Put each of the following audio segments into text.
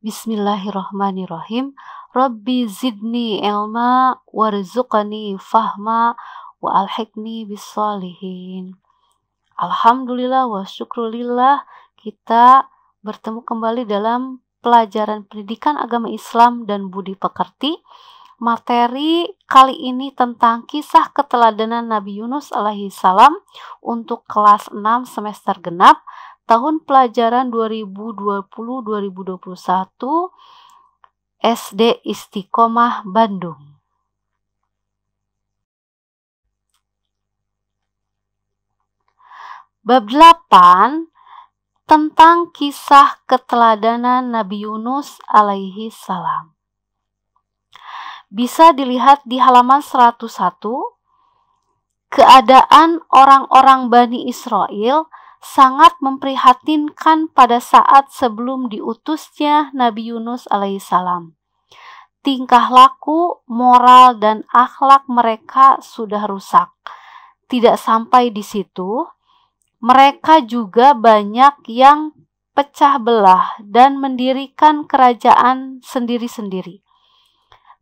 Bismillahirrahmanirrahim. Rabbi zidni ilma warzuqni fahma wa alhiqni bissalihin. Alhamdulillah wa syukrulillah, kita bertemu kembali dalam pelajaran pendidikan agama Islam dan budi pekerti. Materi kali ini tentang kisah keteladanan Nabi Yunus alaihi salam untuk kelas 6 semester genap tahun pelajaran 2020-2021 SD Istiqomah Bandung. Bab 8 tentang kisah keteladanan Nabi Yunus alaihi salam. Bisa dilihat di halaman 101, keadaan orang-orang Bani Israel sangat memprihatinkan pada saat sebelum diutusnya Nabi Yunus alaihissalam. Tingkah laku, moral, dan akhlak mereka sudah rusak. Tidak sampai di situ, mereka juga banyak yang pecah belah dan mendirikan kerajaan sendiri-sendiri.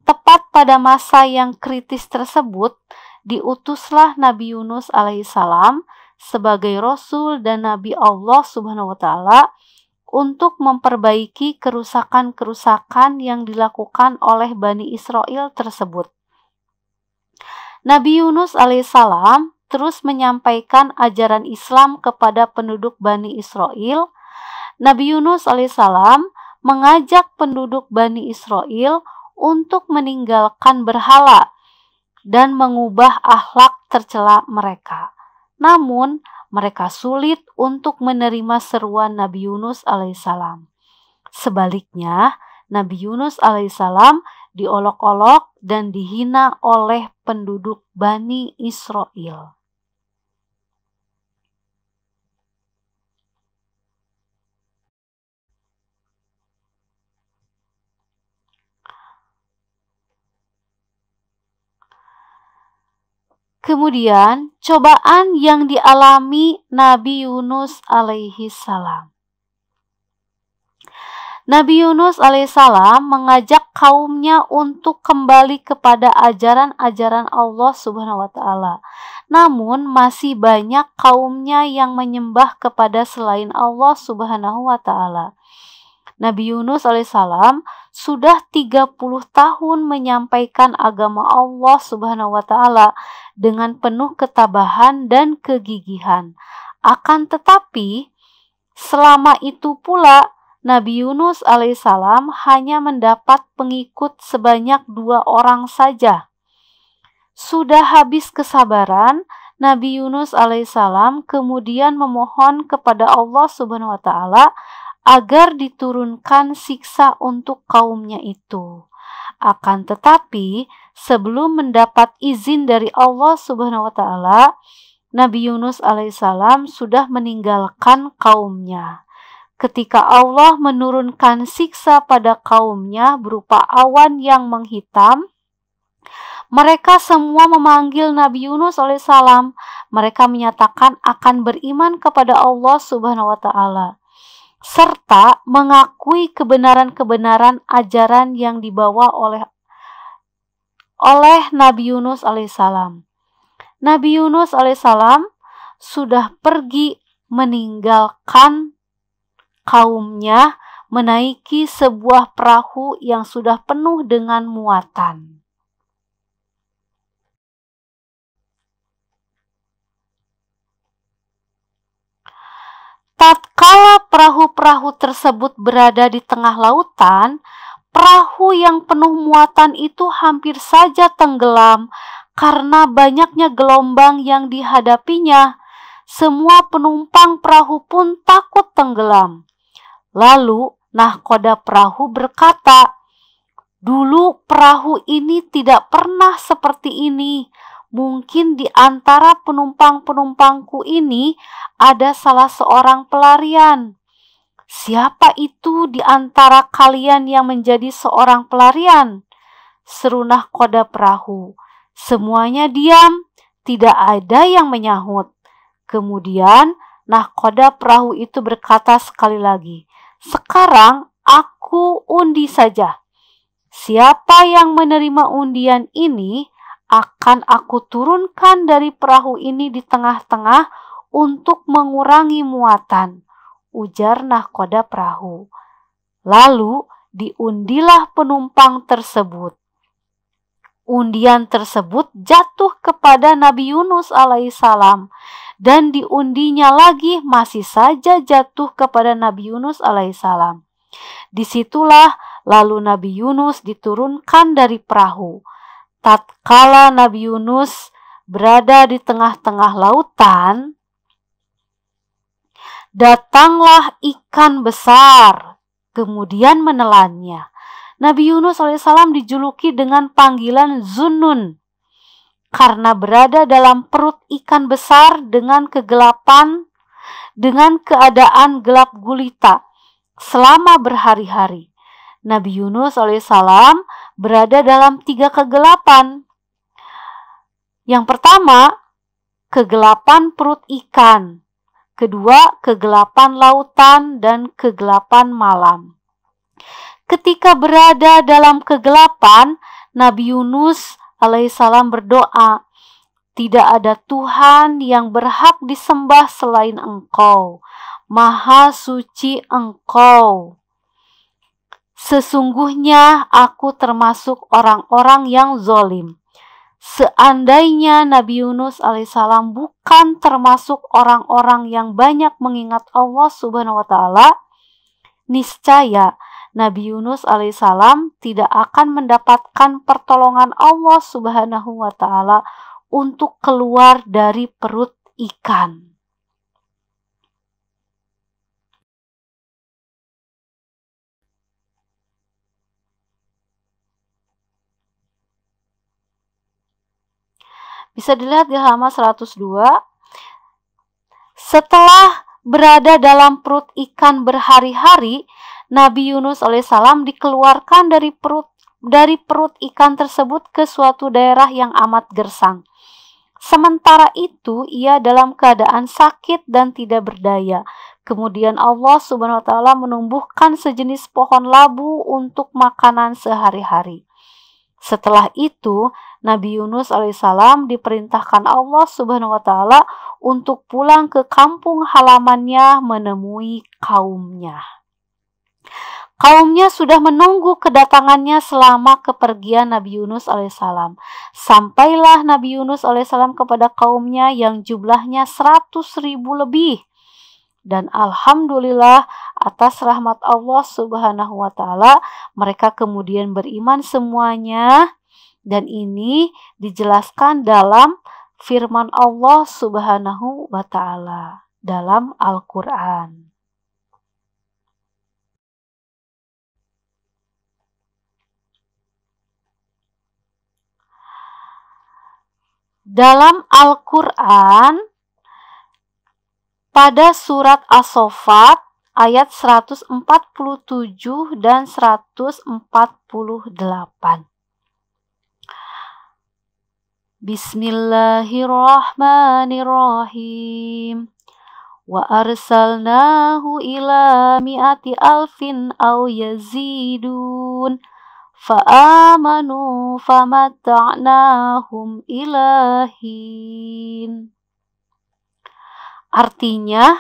Tepat pada masa yang kritis tersebut, diutuslah Nabi Yunus alaihissalam sebagai Rasul dan Nabi Allah Subhanahu wa Ta'ala untuk memperbaiki kerusakan-kerusakan yang dilakukan oleh Bani Israel tersebut. Nabi Yunus alaihissalam terus menyampaikan ajaran Islam kepada penduduk Bani Israel. Nabi Yunus alaihissalam mengajak penduduk Bani Israel untuk meninggalkan berhala dan mengubah akhlak tercela mereka. Namun, mereka sulit untuk menerima seruan Nabi Yunus alaihissalam. Sebaliknya, Nabi Yunus alaihissalam diolok-olok dan dihina oleh penduduk Bani Israel. Kemudian, cobaan yang dialami Nabi Yunus alaihi salam. Nabi Yunus alaihissalam mengajak kaumnya untuk kembali kepada ajaran-ajaran Allah Subhanahu wa Ta'ala. Namun, masih banyak kaumnya yang menyembah kepada selain Allah Subhanahu wa Ta'ala. Nabi Yunus alaihissalam sudah 30 tahun menyampaikan agama Allah Subhanahu wa Ta'ala dengan penuh ketabahan dan kegigihan. Akan tetapi, selama itu pula Nabi Yunus alaihissalam hanya mendapat pengikut sebanyak 2 orang saja. Sudah habis kesabaran, Nabi Yunus alaihissalam kemudian memohon kepada Allah Subhanahu wa Ta'ala agar diturunkan siksa untuk kaumnya itu. Akan tetapi, sebelum mendapat izin dari Allah Subhanahu wa Ta'ala, Nabi Yunus alaihissalam sudah meninggalkan kaumnya. Ketika Allah menurunkan siksa pada kaumnya berupa awan yang menghitam, mereka semua memanggil Nabi Yunus alaihissalam. Mereka menyatakan akan beriman kepada Allah Subhanahu wa Ta'ala, serta mengakui kebenaran-kebenaran ajaran yang dibawa oleh Nabi Yunus alaihissalam. Nabi Yunus alaihissalam sudah pergi meninggalkan kaumnya, menaiki sebuah perahu yang sudah penuh dengan muatan. Tatkala perahu-perahu tersebut berada di tengah lautan, perahu yang penuh muatan itu hampir saja tenggelam karena banyaknya gelombang yang dihadapinya. Semua penumpang perahu pun takut tenggelam. Lalu nahkoda perahu berkata, "Dulu perahu ini tidak pernah seperti ini. Mungkin di antara penumpang-penumpangku ini ada salah seorang pelarian. Siapa itu di antara kalian yang menjadi seorang pelarian?" Seru nahkoda perahu. Semuanya diam, tidak ada yang menyahut. Kemudian nahkoda perahu itu berkata sekali lagi, "Sekarang aku undi saja. Siapa yang menerima undian ini, akan aku turunkan dari perahu ini di tengah-tengah untuk mengurangi muatan, ujar nahkoda perahu. Lalu diundilah penumpang tersebut. Undian tersebut jatuh kepada Nabi Yunus alaihissalam, dan diundinya lagi masih saja jatuh kepada Nabi Yunus alaihissalam. Disitulah lalu Nabi Yunus diturunkan dari perahu. Tatkala Nabi Yunus berada di tengah-tengah lautan, datanglah ikan besar, kemudian menelannya. Nabi Yunus alaihissalam dijuluki dengan panggilan Zunnun, karena berada dalam perut ikan besar dengan kegelapan, dengan keadaan gelap gulita selama berhari-hari. Nabi Yunus alaihissalam berada dalam 3 kegelapan. Yang pertama, kegelapan perut ikan. Kedua, kegelapan lautan, dan kegelapan malam. Ketika berada dalam kegelapan, Nabi Yunus alaihissalam berdoa, "Tidak ada Tuhan yang berhak disembah selain Engkau. Maha suci Engkau. Sesungguhnya aku termasuk orang-orang yang zalim." Seandainya Nabi Yunus alaihissalam bukan termasuk orang-orang yang banyak mengingat Allah subhanahu wa ta'ala, niscaya Nabi Yunus alaihissalam tidak akan mendapatkan pertolongan Allah subhanahu wa ta'ala untuk keluar dari perut ikan. Bisa dilihat di halaman 102. Setelah berada dalam perut ikan berhari-hari, Nabi Yunus alaihissalam dikeluarkan dari perut ikan tersebut ke suatu daerah yang amat gersang. Sementara itu ia dalam keadaan sakit dan tidak berdaya. Kemudian Allah subhanahu wa ta'ala menumbuhkan sejenis pohon labu untuk makanan sehari-hari. Setelah itu Nabi Yunus alaihissalam diperintahkan Allah subhanahu wa ta'ala untuk pulang ke kampung halamannya menemui kaumnya. Kaumnya sudah menunggu kedatangannya selama kepergian Nabi Yunus alaihissalam. Sampailah Nabi Yunus alaihissalam kepada kaumnya yang jumlahnya 100.000 lebih. Dan alhamdulillah atas rahmat Allah subhanahu wa ta'ala, mereka kemudian beriman semuanya. Dan ini dijelaskan dalam firman Allah subhanahu wa ta'ala dalam Al-Quran. Dalam Al-Quran, pada surat As-Saffat ayat 147 dan 148. Bismillahirrahmanirrahim. Wa arsalnahu ila mi'ati alfin aw yazidun. Fa'amanu famatta'nahum ilahin. Artinya,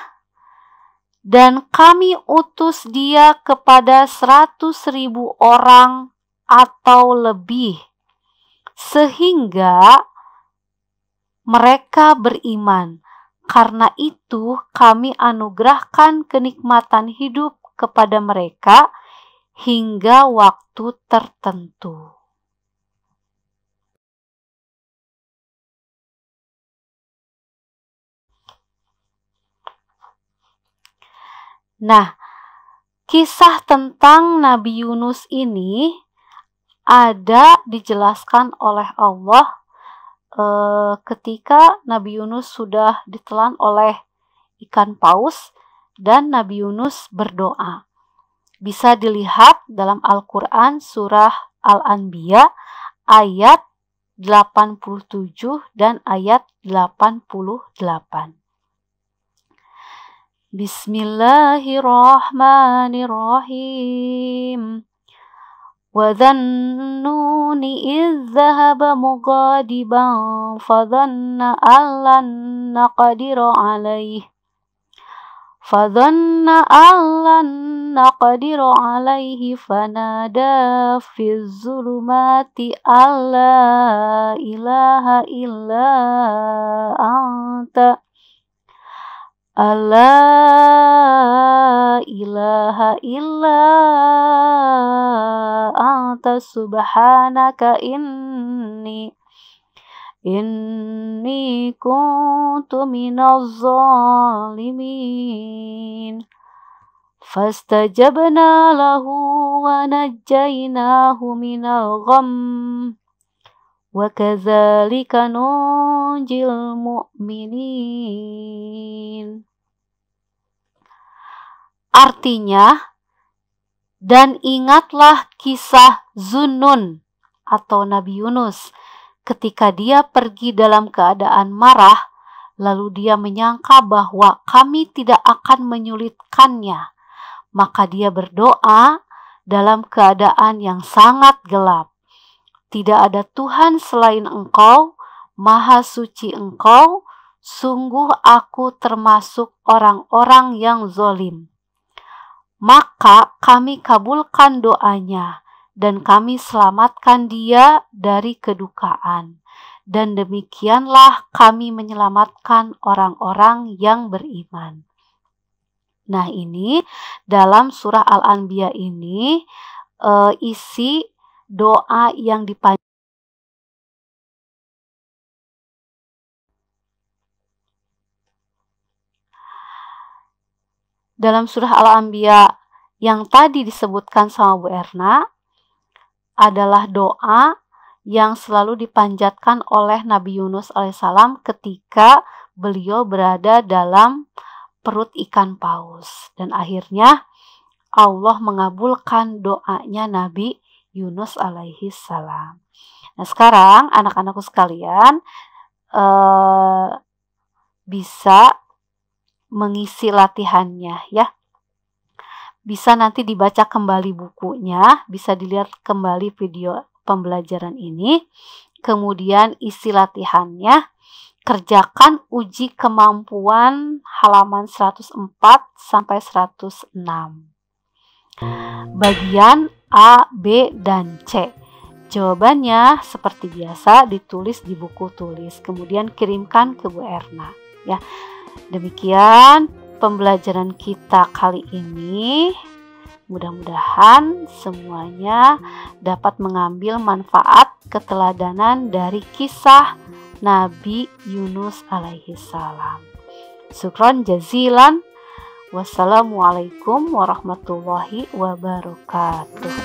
dan kami utus dia kepada 100.000 orang atau lebih, sehingga mereka beriman. Karena itu kami anugerahkan kenikmatan hidup kepada mereka hingga waktu tertentu. Nah, kisah tentang Nabi Yunus ini ada dijelaskan oleh Allah ketika Nabi Yunus sudah ditelan oleh ikan paus dan Nabi Yunus berdoa. Bisa dilihat dalam Al-Quran surah Al-Anbiya ayat 87 dan ayat 88. Bismillahirrahmanirrahim. Wa dhannuni idh dhahaba mughadiban fadhanna allan naqdiru alaihi fanada fi zulumati alla ilaha illa anta subhanaka inni kuntu minaz zalimin. Fastajabna lahu wa najjaynahu minal gham wa kadzalika nunjil mu'minin. Artinya, dan ingatlah kisah Zunnun atau Nabi Yunus ketika dia pergi dalam keadaan marah, lalu dia menyangka bahwa kami tidak akan menyulitkannya. Maka dia berdoa dalam keadaan yang sangat gelap. Tidak ada Tuhan selain Engkau, Maha Suci Engkau, sungguh aku termasuk orang-orang yang zalim. Maka kami kabulkan doanya, dan kami selamatkan dia dari kedukaan. Dan demikianlah kami menyelamatkan orang-orang yang beriman. Nah, ini dalam surah Al-Anbiya ini isi doa yang dipanjatkan. Dalam surah Al-Anbiya yang tadi disebutkan sama Bu Erna adalah doa yang selalu dipanjatkan oleh Nabi Yunus alaihissalam ketika beliau berada dalam perut ikan paus. Dan akhirnya Allah mengabulkan doanya Nabi Yunus alaihissalam. Nah, sekarang anak-anakku sekalian bisa mengisi latihannya ya. Bisa nanti dibaca kembali bukunya, bisa dilihat kembali video pembelajaran ini, kemudian isi latihannya, kerjakan uji kemampuan halaman 104 sampai 106. Bagian A, B, dan C. Jawabannya seperti biasa ditulis di buku tulis, kemudian kirimkan ke Bu Erna ya. Demikian pembelajaran kita kali ini. Mudah-mudahan semuanya dapat mengambil manfaat keteladanan dari kisah Nabi Yunus alaihissalam. Syukran jazilan. Wassalamualaikum warahmatullahi wabarakatuh.